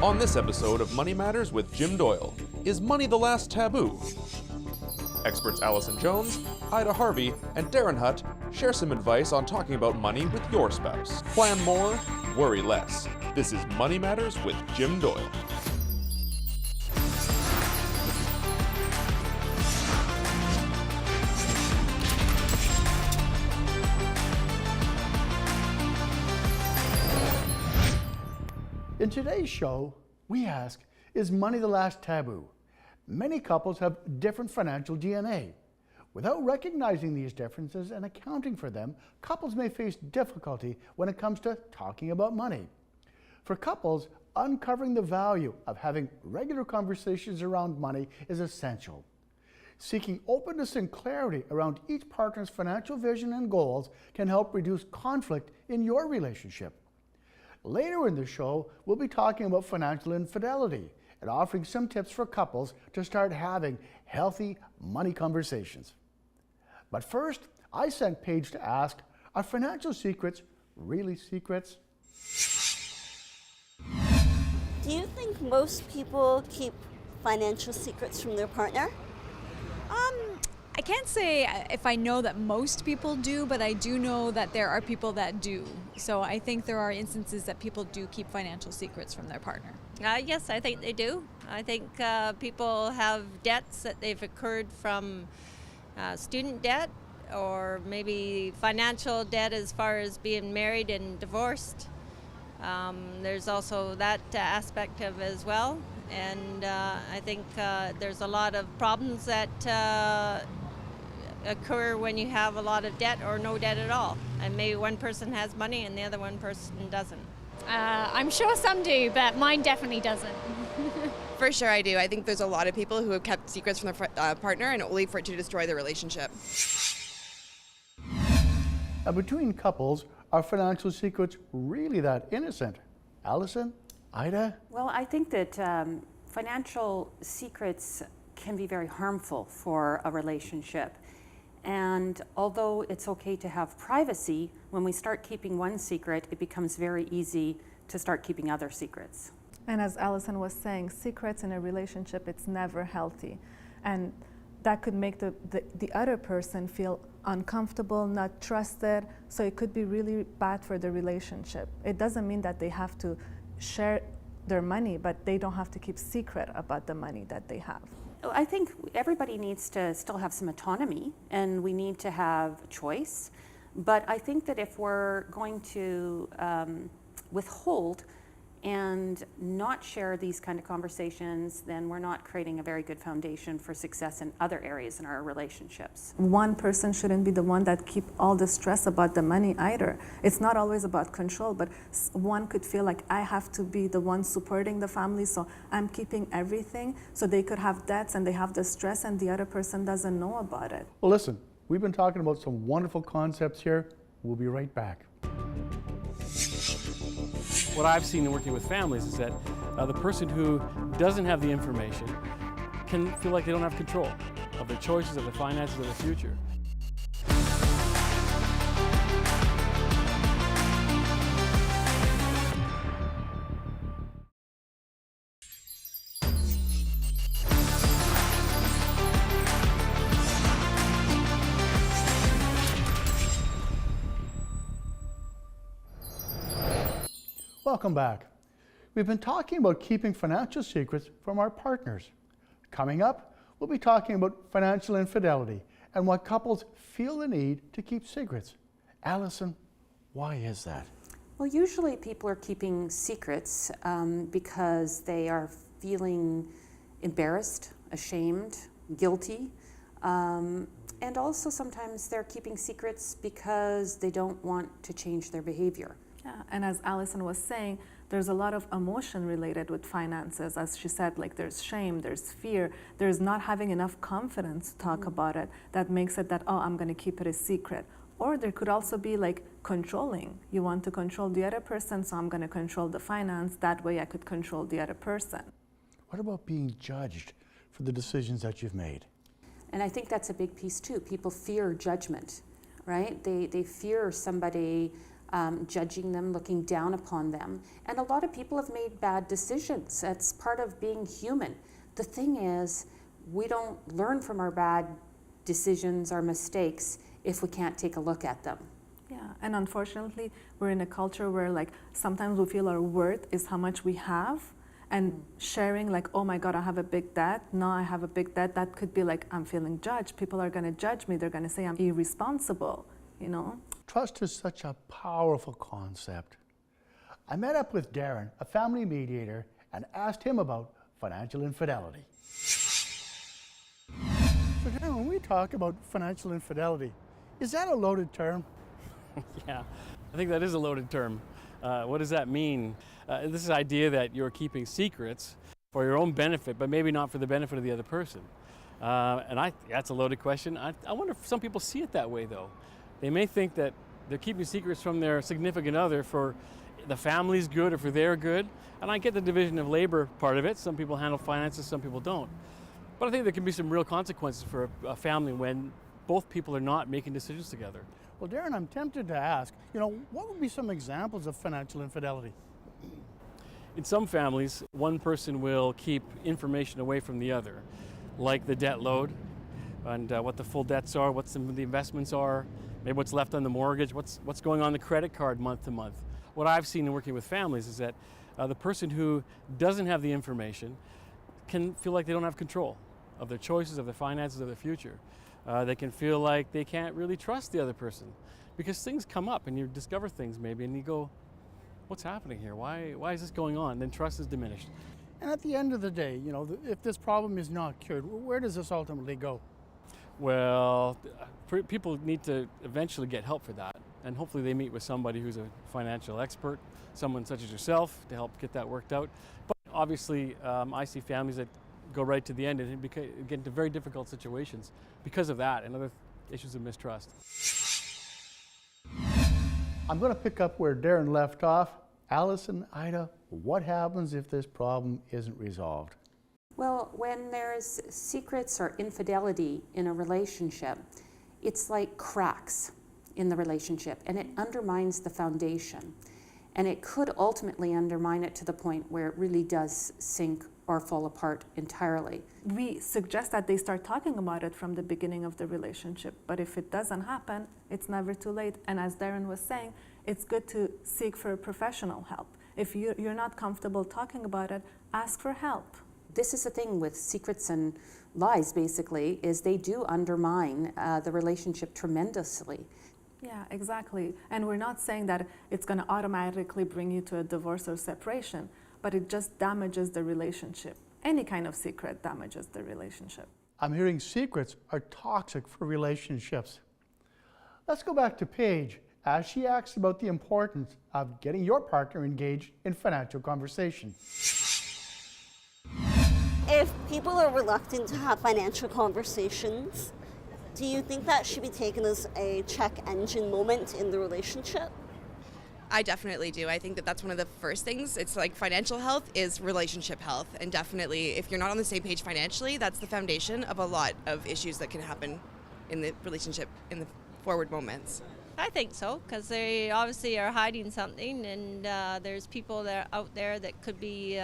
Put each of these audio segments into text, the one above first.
On this episode of Money Matters with Jim Doyle, is money the last taboo? Experts Allison Jones, Ida Harvey, and Darren Hutt share some advice on talking about money with your spouse. Plan more, worry less. This is Money Matters with Jim Doyle. In today's show, we ask, is money the last taboo? Many couples have different financial DNA. Without recognizing these differences and accounting for them, couples may face difficulty when it comes to talking about money. For couples, uncovering the value of having regular conversations around money is essential. Seeking openness and clarity around each partner's financial vision and goals can help reduce conflict in your relationship. Later in the show, we'll be talking about financial infidelity and offering some tips for couples to start having healthy money conversations. But first, I sent Paige to ask, are financial secrets really secrets? Do you think most people keep financial secrets from their partner? I can't say if I know that most people do, but I do know that there are people that do. So I think there are instances that people do keep financial secrets from their partner. Yes, I think they do. I think people have debts that they've incurred from student debt or maybe financial debt as far as being married and divorced. There's also that aspect of as well. And I think there's a lot of problems that occur when you have a lot of debt or no debt at all. And maybe one person has money and the other one person doesn't. I'm sure some do, but mine definitely doesn't. For sure I do. I think there's a lot of people who have kept secrets from their partner and only for it to destroy the relationship. Now, between couples, are financial secrets really that innocent? Allison? Ida? Well, I think that financial secrets can be very harmful for a relationship. And although it's okay to have privacy, when we start keeping one secret, it becomes very easy to start keeping other secrets. And as Allison was saying, secrets in a relationship, it's never healthy. And that could make the other person feel uncomfortable, not trusted, so it could be really bad for the relationship. It doesn't mean that they have to share their money, but they don't have to keep secret about the money that they have. I think everybody needs to still have some autonomy, and we need to have choice. But I think that if we're going to withhold and not share these kind of conversations, then we're not creating a very good foundation for success in other areas in our relationships. One person shouldn't be the one that keep all the stress about the money either. It's not always about control, but one could feel like I have to be the one supporting the family, so I'm keeping everything, so they could have debts and they have the stress and the other person doesn't know about it. Well, listen, we've been talking about some wonderful concepts here. We'll be right back. What I've seen in working with families is that the person who doesn't have the information can feel like they don't have control of their choices, of their finances, of their future. Welcome back. We've been talking about keeping financial secrets from our partners. Coming up, we'll be talking about financial infidelity and why couples feel the need to keep secrets. Allison, why is that? Well, usually people are keeping secrets because they are feeling embarrassed, ashamed, guilty, and also sometimes they're keeping secrets because they don't want to change their behavior. Yeah, and as Allison was saying, there's a lot of emotion related with finances. As she said, like there's shame, there's fear, there's not having enough confidence to talk about it that makes it that, oh, I'm going to keep it a secret. Or there could also be like controlling. You want to control the other person, so I'm going to control the finance. That way I could control the other person. What about being judged for the decisions that you've made? And I think that's a big piece too. People fear judgment, right? They fear somebody judging them, looking down upon them. And a lot of people have made bad decisions. That's part of being human. The thing is, we don't learn from our bad decisions, our mistakes, if we can't take a look at them. Yeah, and unfortunately, we're in a culture where like sometimes we feel our worth is how much we have, and sharing like, oh my God, I have a big debt. No, I have a big debt. That could be like, I'm feeling judged. People are going to judge me. They're going to say I'm irresponsible, you know? Trust is such a powerful concept. I met up with Darren, a family mediator, and asked him about financial infidelity. So Darren, when we talk about financial infidelity, is that a loaded term? Yeah, I think that is a loaded term. What does that mean? This is the idea that you're keeping secrets for your own benefit, but maybe not for the benefit of the other person. That's a loaded question. I wonder if some people see it that way, though. They may think that they're keeping secrets from their significant other for the family's good or for their good. And I get the division of labor part of it. Some people handle finances, some people don't. But I think there can be some real consequences for a family when both people are not making decisions together. Well, Darren, I'm tempted to ask, what would be some examples of financial infidelity? In some families, one person will keep information away from the other, like the debt load and what the full debts are, what some of the investments are, maybe what's left on the mortgage, what's going on the credit card month to month. What I've seen in working with families is that the person who doesn't have the information can feel like they don't have control of their choices, of their finances, of their future. They can feel like they can't really trust the other person because things come up and you discover things maybe and you go, what's happening here? Why is this going on? And then trust is diminished. And at the end of the day, if this problem is not cured, where does this ultimately go? Well, people need to eventually get help for that. And hopefully they meet with somebody who's a financial expert, someone such as yourself, to help get that worked out. But obviously, I see families that go right to the end and get into very difficult situations because of that and other issues of mistrust. I'm going to pick up where Darren left off. Allison, Ida, what happens if this problem isn't resolved? Well, when there's secrets or infidelity in a relationship, it's like cracks in the relationship and it undermines the foundation. And it could ultimately undermine it to the point where it really does sink or fall apart entirely. We suggest that they start talking about it from the beginning of the relationship, but if it doesn't happen, it's never too late. And as Darren was saying, it's good to seek for professional help. If you're not comfortable talking about it, ask for help. This is the thing with secrets and lies, basically, is they do undermine the relationship tremendously. Yeah, exactly. And we're not saying that it's going to automatically bring you to a divorce or separation, but it just damages the relationship. Any kind of secret damages the relationship. I'm hearing secrets are toxic for relationships. Let's go back to Paige as she asks about the importance of getting your partner engaged in financial conversation. If people are reluctant to have financial conversations, do you think that should be taken as a check engine moment in the relationship? I definitely do. I think that that's one of the first things. It's like financial health is relationship health. And definitely, if you're not on the same page financially, that's the foundation of a lot of issues that can happen in the relationship in the forward moments. I think so, because they obviously are hiding something, and there's people that are out there that could be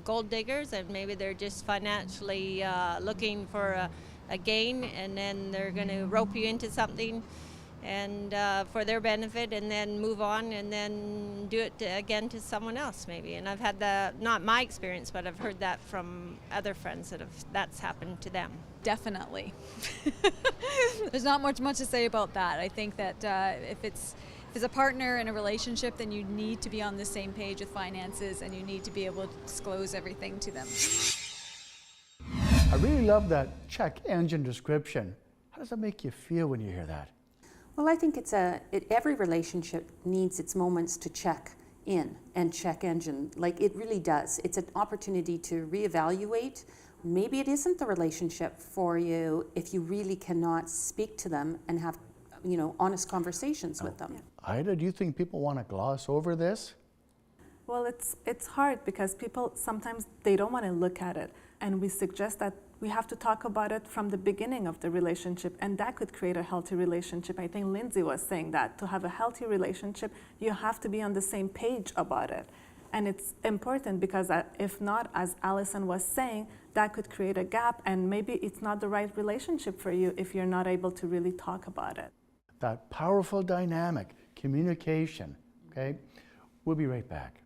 gold diggers, and maybe they're just financially looking for a gain, and then they're going to rope you into something and for their benefit, and then move on and then do it again to someone else maybe. And I've had that, not my experience, but I've heard that from other friends that's happened to them. Definitely. There's not much to say about that. I think that if it's a partner in a relationship, then you need to be on the same page with finances and you need to be able to disclose everything to them. I really love that check engine description. How does that make you feel when you hear that? Well, I think every relationship needs its moments to check in and check engine. Like it really does. It's an opportunity to reevaluate. Maybe it isn't the relationship for you if you really cannot speak to them and have, honest conversations with them. Ida, do you think people want to gloss over this? Well, it's hard because people sometimes they don't want to look at it, and we suggest that We have to talk about it from the beginning of the relationship, and that could create a healthy relationship. I think Lindsay was saying that to have a healthy relationship, you have to be on the same page about it. And it's important because if not, as Allison was saying, that could create a gap, and maybe it's not the right relationship for you if you're not able to really talk about it. That powerful dynamic, communication, okay? We'll be right back.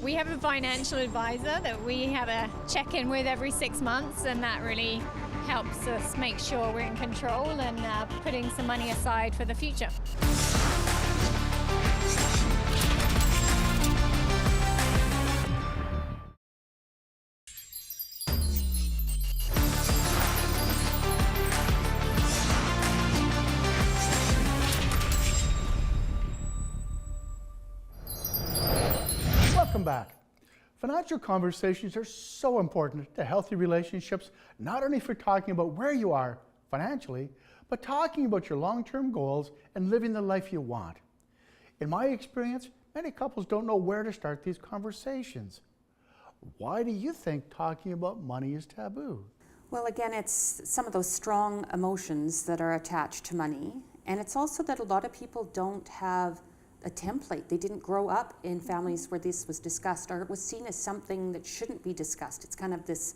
We have a financial advisor that we have a check-in with every 6 months, and that really helps us make sure we're in control and putting some money aside for the future. Welcome back. Financial conversations are so important to healthy relationships, not only for talking about where you are financially, but talking about your long-term goals and living the life you want. In my experience, many couples don't know where to start these conversations. Why do you think talking about money is taboo? Well, again, it's some of those strong emotions that are attached to money. And it's also that a lot of people don't have a template. They didn't grow up in families where this was discussed, or it was seen as something that shouldn't be discussed. It's kind of this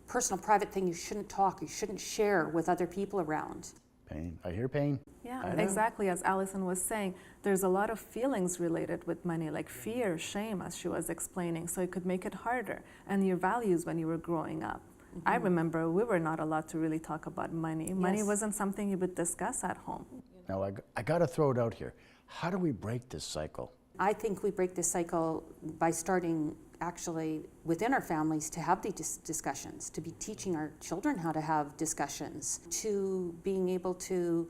personal, private thing you shouldn't talk, you shouldn't share with other people around. Pain. I hear pain. Yeah, exactly. As Allison was saying, there's a lot of feelings related with money, like fear, shame, as she was explaining. So it could make it harder. And your values when you were growing up. Mm-hmm. I remember we were not allowed to really talk about money. Yes. Money wasn't something you would discuss at home. Now, I got to throw it out here. How do we break this cycle? I think we break this cycle by starting actually within our families to have these discussions, to be teaching our children how to have discussions, to being able to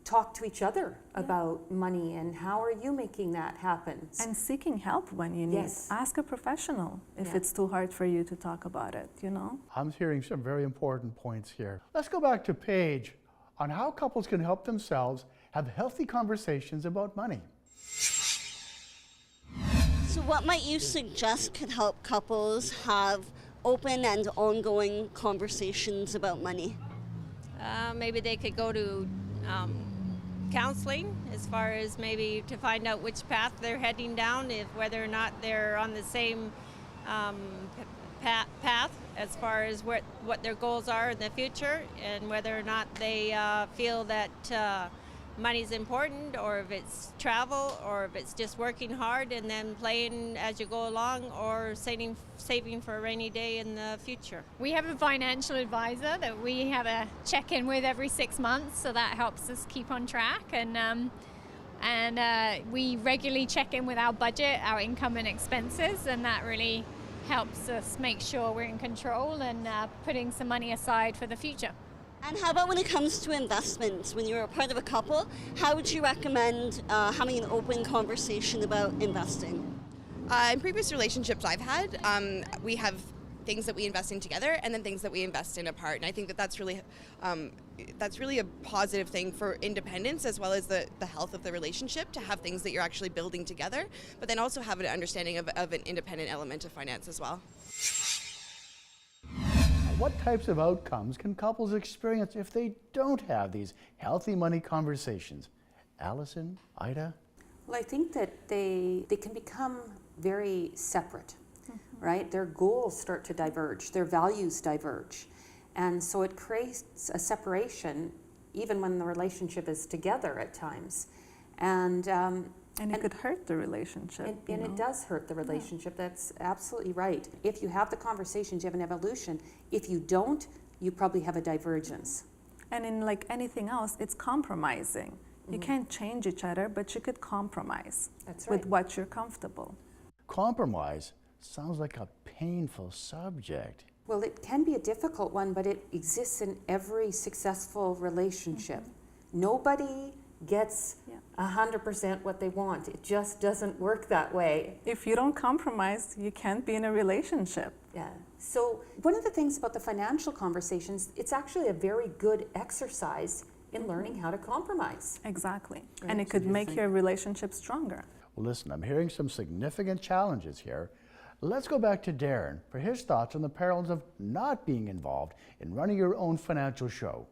talk to each other about money and how are you making that happen. And seeking help when you need. Yes. Ask a professional if it's too hard for you to talk about it, you know? I'm hearing some very important points here. Let's go back to Paige on how couples can help themselves have healthy conversations about money. So what might you suggest could help couples have open and ongoing conversations about money? Maybe they could go to counseling, as far as maybe to find out which path they're heading down, if whether or not they're on the same path as far as what their goals are in the future, and whether or not they feel that money's important, or if it's travel, or if it's just working hard and then playing as you go along, or saving for a rainy day in the future. We have a financial advisor that we have a check-in with every 6 months, so that helps us keep on track. And we regularly check in with our budget, our income and expenses, and that really helps us make sure we're in control and putting some money aside for the future. And how about when it comes to investments? When you're a part of a couple, how would you recommend having an open conversation about investing? In previous relationships I've had, we have things that we invest in together and then things that we invest in apart. And I think that that's really a positive thing for independence, as well as the health of the relationship, to have things that you're actually building together, but then also have an understanding of an independent element of finance as well. What types of outcomes can couples experience if they don't have these healthy money conversations? Allison, Ida? Well, I think that they can become very separate, right? Their goals start to diverge, their values diverge. And so it creates a separation even when the relationship is together at times. And it could hurt the relationship. And it does hurt the relationship. Yeah. That's absolutely right. If you have the conversations, you have an evolution. If you don't, you probably have a divergence. And in like anything else, it's compromising. Mm-hmm. You can't change each other, but you could compromise. That's right. With what you're comfortable. Compromise sounds like a painful subject. Well, it can be a difficult one, but it exists in every successful relationship. Mm-hmm. Nobody gets 100% what they want. It just doesn't work that way. If you don't compromise, you can't be in a relationship. Yeah. So one of the things about the financial conversations, it's actually a very good exercise in learning how to compromise. Exactly. Right. And it could make your relationship stronger. Well, listen, I'm hearing some significant challenges here. Let's go back to Darren for his thoughts on the perils of not being involved in running your own financial show.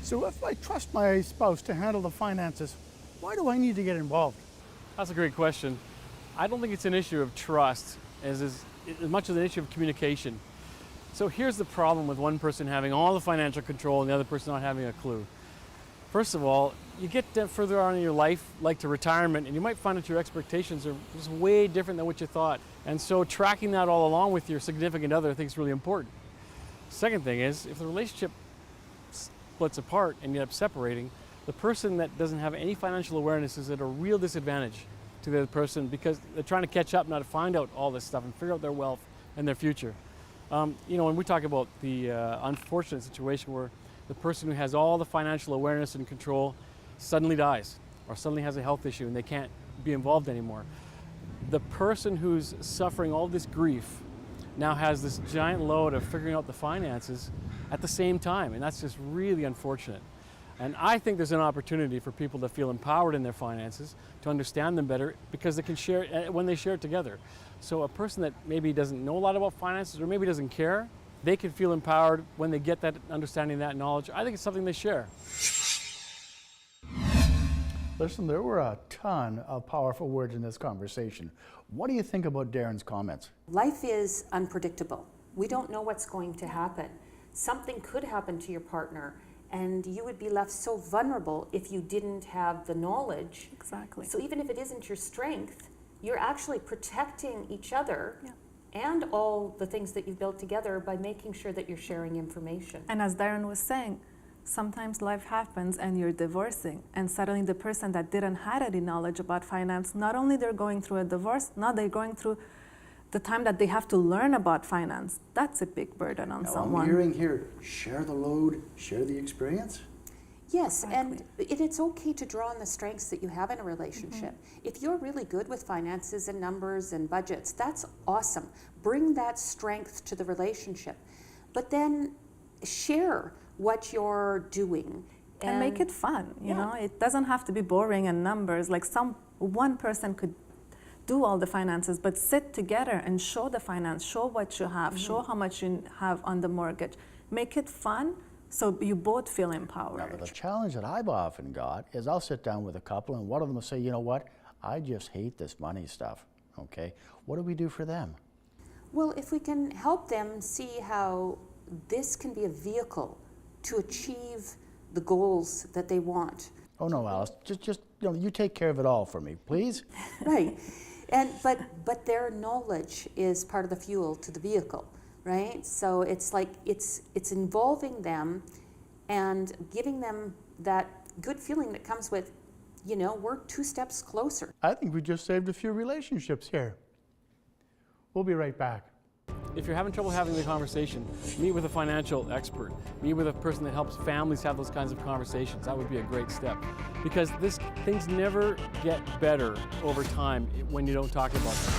So if I trust my spouse to handle the finances, why do I need to get involved? That's a great question. I don't think it's an issue of trust as much as an issue of communication. So here's the problem with one person having all the financial control and the other person not having a clue. First of all, you get further on in your life, like to retirement, and you might find that your expectations are just way different than what you thought. And so tracking that all along with your significant other I think is really important. Second thing is, if the relationship splits apart and you end up separating, the person that doesn't have any financial awareness is at a real disadvantage to the other person because they're trying to catch up now to find out all this stuff and figure out their wealth and their future. When we talk about the unfortunate situation where the person who has all the financial awareness and control suddenly dies or suddenly has a health issue and they can't be involved anymore, the person who's suffering all this grief now has this giant load of figuring out the finances at the same time, and that's just really unfortunate. And I think there's an opportunity for people to feel empowered in their finances, to understand them better, because they can share it when they share it together. So a person that maybe doesn't know a lot about finances or maybe doesn't care, they can feel empowered when they get that understanding, that knowledge. I think it's something they share. Listen, there were a ton of powerful words in this conversation. What do you think about Darren's comments? Life is unpredictable. We don't know what's going to happen. Something could happen to your partner, and you would be left so vulnerable if you didn't have the knowledge. Exactly. So even if it isn't your strength, you're actually protecting each other and all the things that you've built together by making sure that you're sharing information. And as Darren was saying, sometimes life happens and you're divorcing, and suddenly the person that didn't have any knowledge about finance, not only they're going through a divorce, now they're going through the time that they have to learn about finance. That's a big burden on someone. I'm hearing here, share the load, share the experience. Yes, and it's okay to draw on the strengths that you have in a relationship. If you're really good with finances and numbers and budgets, that's awesome. Bring that strength to the relationship. But then share what you're doing. And make it fun, you know? It doesn't have to be boring and numbers. Like one person could do all the finances, but sit together and show the finance, show what you have, show how much you have on the mortgage. Make it fun so you both feel empowered. Now, the challenge that I've often got is I'll sit down with a couple and one of them will say, you know what, I just hate this money stuff, okay? What do we do for them? Well, if we can help them see how this can be a vehicle to achieve the goals that they want. Oh no, Alice, just you take care of it all for me, please. Right. But their knowledge is part of the fuel to the vehicle, right? So it's like it's involving them and giving them that good feeling that comes with, we're 2 steps closer. I think we just saved a few relationships here. We'll be right back. If you're having trouble having the conversation, meet with a financial expert. Meet with a person that helps families have those kinds of conversations. That would be a great step. Because things never get better over time when you don't talk about them.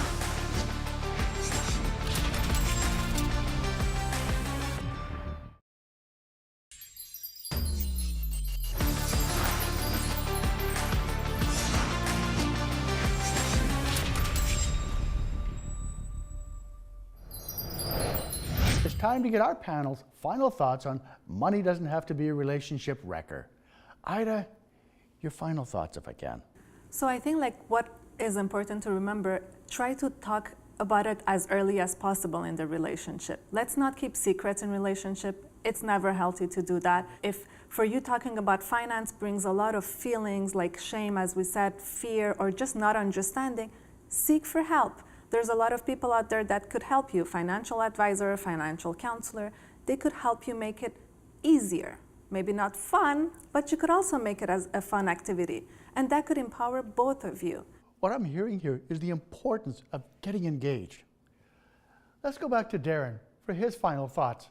It's time to get our panel's final thoughts on money doesn't have to be a relationship wrecker. Ida, your final thoughts if I can. So I think what is important to remember, try to talk about it as early as possible in the relationship. Let's not keep secrets in relationship. It's never healthy to do that. If for you talking about finance brings a lot of feelings like shame, as we said, fear, or just not understanding, seek for help. There's a lot of people out there that could help you, financial advisor, financial counselor. They could help you make it easier. Maybe not fun, but you could also make it as a fun activity. And that could empower both of you. What I'm hearing here is the importance of getting engaged. Let's go back to Darren for his final thoughts.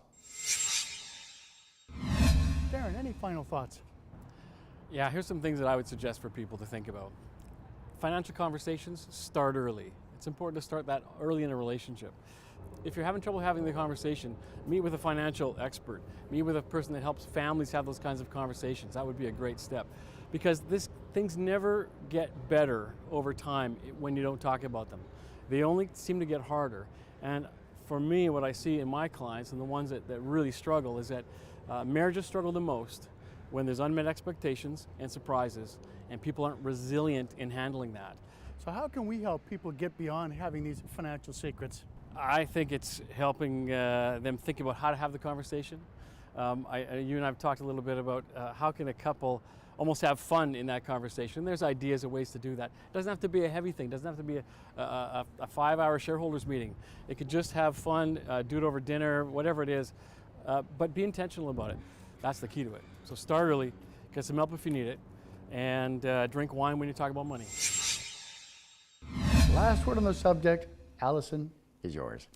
Darren, any final thoughts? Yeah, here's some things that I would suggest for people to think about. Financial conversations, start early. It's important to start that early in a relationship. If you're having trouble having the conversation, meet with a financial expert. Meet with a person that helps families have those kinds of conversations. That would be a great step. Because things never get better over time when you don't talk about them. They only seem to get harder. And for me, what I see in my clients and the ones that really struggle is that marriages struggle the most when there's unmet expectations and surprises, and people aren't resilient in handling that. So how can we help people get beyond having these financial secrets? I think it's helping them think about how to have the conversation. You and I have talked a little bit about how can a couple almost have fun in that conversation. There's ideas and ways to do that. It doesn't have to be a heavy thing. It doesn't have to be a 5-hour shareholders meeting. It could just have fun, do it over dinner, whatever it is, but be intentional about it. That's the key to it. So start early, get some help if you need it, and drink wine when you talk about money. Last word on the subject, Allison, is yours.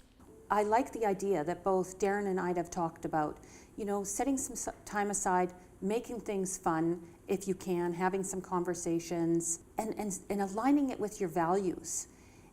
I like the idea that both Darren and I have talked about, you know, setting some time aside, making things fun if you can, having some conversations, and aligning it with your values.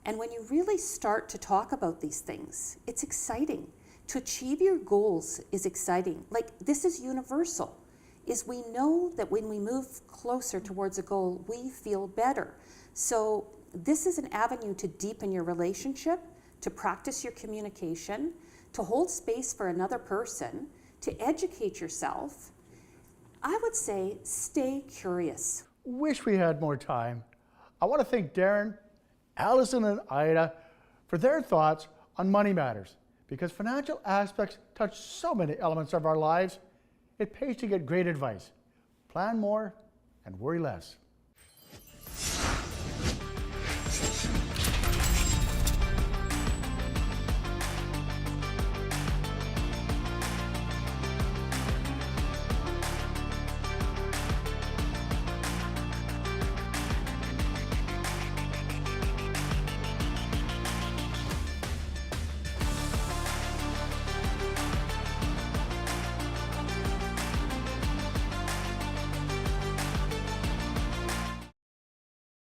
And when you really start to talk about these things, it's exciting. To achieve your goals is exciting. Like, this is universal, is we know that when we move closer towards a goal, we feel better. So this is an avenue to deepen your relationship, to practice your communication, to hold space for another person, to educate yourself. I would say stay curious. Wish we had more time. I want to thank Darren, Allison, and Ida for their thoughts on money matters. Because financial aspects touch so many elements of our lives, it pays to get great advice. Plan more and worry less.